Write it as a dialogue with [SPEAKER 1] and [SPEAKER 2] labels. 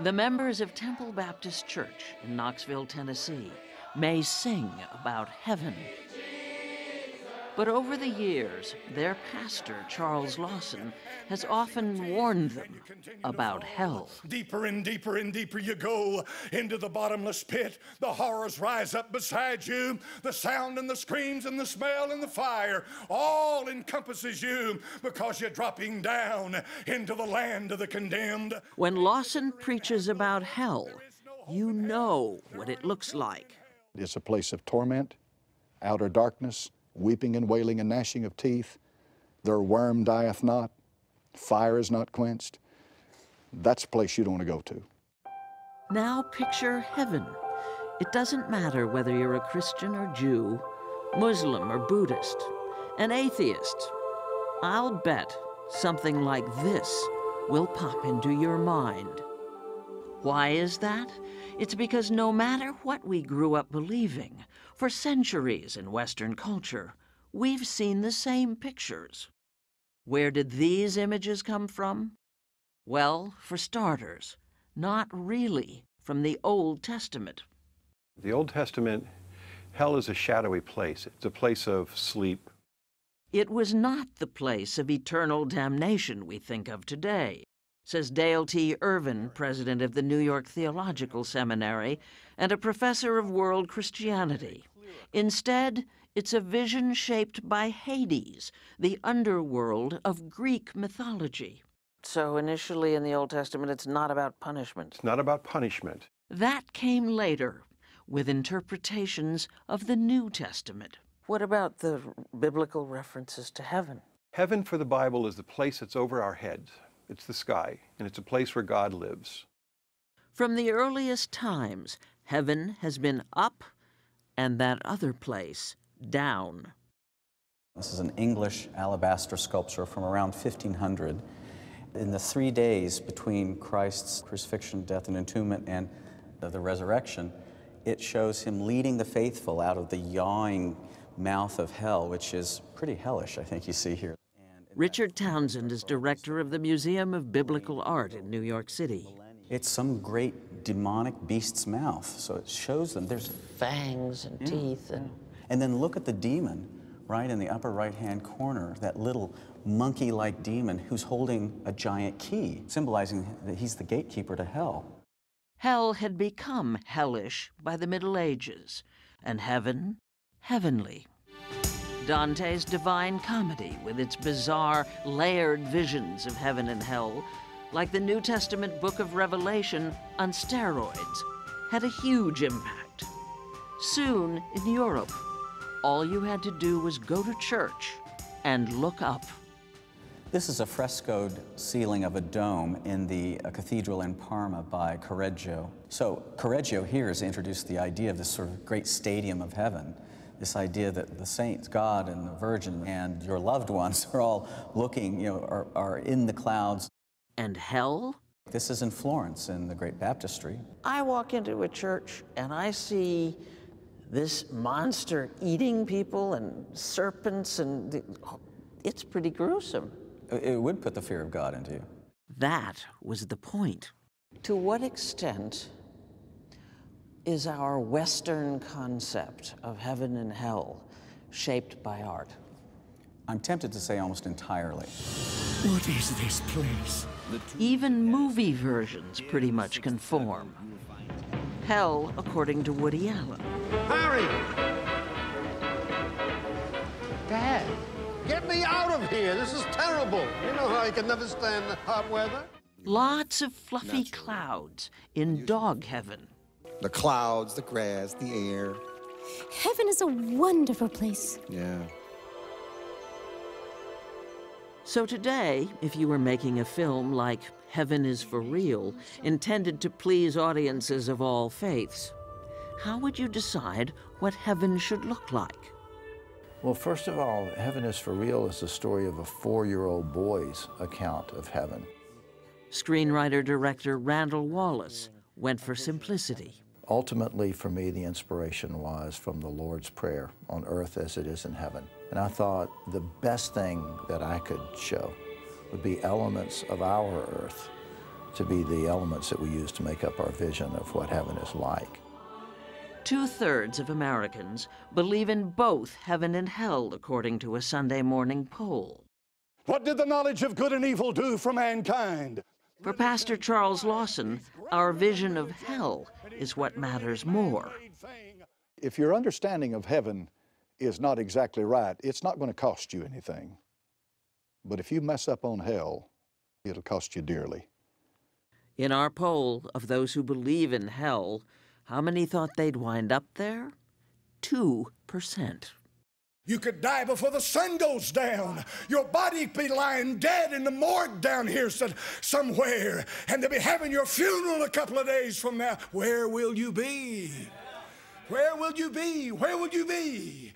[SPEAKER 1] The members of Temple Baptist Church in Knoxville, Tennessee, may sing about heaven. But over the years, their pastor, Charles Lawson, has often warned them about hell.
[SPEAKER 2] Deeper and deeper and deeper you go into the bottomless pit. The horrors rise up beside you. The sound and the screams and the smell and the fire all encompasses you because you're dropping down into the land of the condemned.
[SPEAKER 1] When Lawson preaches about hell, you know what it looks like.
[SPEAKER 3] It's a place of torment, outer darkness, weeping and wailing and gnashing of teeth. Their worm dieth not, fire is not quenched. That's a place you don't want to go to.
[SPEAKER 1] Now picture heaven. It doesn't matter whether you're a Christian or Jew, Muslim or Buddhist, an atheist. I'll bet something like this will pop into your mind. Why is that? It's because no matter what we grew up believing, for centuries in Western culture, we've seen the same pictures. Where did these images come from? Well, for starters, not really from the Old Testament.
[SPEAKER 4] The Old Testament, hell is a shadowy place. It's a place of sleep.
[SPEAKER 1] It was not the place of eternal damnation we think of today, says Dale T. Irvin, president of the New York Theological Seminary and a professor of world Christianity. Instead, it's a vision shaped by Hades, the underworld of Greek mythology. So initially in the Old Testament, it's not about punishment.
[SPEAKER 4] It's not about punishment.
[SPEAKER 1] That came later with interpretations of the New Testament. What about the biblical references to heaven?
[SPEAKER 4] Heaven for the Bible is the place that's over our heads. It's the sky, and it's a place where God lives.
[SPEAKER 1] From the earliest times, heaven has been up and that other place down.
[SPEAKER 5] This is an English alabaster sculpture from around 1500. In the 3 days between Christ's crucifixion, death, and entombment and the resurrection, it shows him leading the faithful out of the yawing mouth of hell, which is pretty hellish, I think you see here.
[SPEAKER 1] Richard Townsend is director of the Museum of Biblical Art in New York City.
[SPEAKER 5] It's some great demonic beast's mouth, so it shows them. There's
[SPEAKER 1] fangs and teeth.
[SPEAKER 5] And then look at the demon right in the upper right-hand corner, that little monkey-like demon who's holding a giant key, symbolizing that he's the gatekeeper to hell.
[SPEAKER 1] Hell had become hellish by the Middle Ages, and heaven, heavenly. Dante's Divine Comedy, with its bizarre, layered visions of heaven and hell, like the New Testament book of Revelation on steroids, had a huge impact. Soon, in Europe, all you had to do was go to church and look up.
[SPEAKER 5] This is a frescoed ceiling of a dome in the cathedral in Parma by Correggio. So Correggio here has introduced the idea of this sort of great stadium of heaven. This idea that the saints, God and the Virgin and your loved ones are all looking, are in the clouds.
[SPEAKER 1] And hell?
[SPEAKER 5] This is in Florence in the Great Baptistry.
[SPEAKER 1] I walk into a church and I see this monster eating people and serpents, and it's pretty gruesome.
[SPEAKER 5] It would put the fear of God into you.
[SPEAKER 1] That was the point. To what extent is our Western concept of heaven and hell shaped by art?
[SPEAKER 5] I'm tempted to say almost entirely.
[SPEAKER 2] What is this place?
[SPEAKER 1] Even movie versions pretty much conform. Hell, according to Woody Allen.
[SPEAKER 6] Harry! Dad, get me out of here. This is terrible. You know how I can never stand the hot weather?
[SPEAKER 1] Lots of fluffy clouds in dog heaven.
[SPEAKER 7] The clouds, the grass, the air.
[SPEAKER 8] Heaven is a wonderful place.
[SPEAKER 7] Yeah.
[SPEAKER 1] So today, if you were making a film like Heaven is for Real, intended to please audiences of all faiths, how would you decide what heaven should look like?
[SPEAKER 3] Well, first of all, Heaven is for Real is the story of a 4-year-old boy's account of heaven.
[SPEAKER 1] Screenwriter-director Randall Wallace went for simplicity.
[SPEAKER 3] Ultimately, for me, the inspiration was from the Lord's Prayer, on earth as it is in heaven. And I thought the best thing that I could show would be elements of our earth
[SPEAKER 9] to be the elements that we use to make up our vision of what heaven is like.
[SPEAKER 1] 2/3 of Americans believe in both heaven and hell, according to a Sunday morning poll.
[SPEAKER 2] What did the knowledge of good and evil do for mankind?
[SPEAKER 1] For Pastor Charles Lawson, our vision of hell is what matters more.
[SPEAKER 3] If your understanding of heaven is not exactly right, it's not going to cost you anything. But if you mess up on hell, it'll cost you dearly.
[SPEAKER 1] In our poll of those who believe in hell, how many thought they'd wind up there? 2%.
[SPEAKER 2] You could die before the sun goes down. Your body be lying dead in the morgue down here somewhere, and they'll be having your funeral a couple of days from now. Where will you be? Where will you be? Where will you be?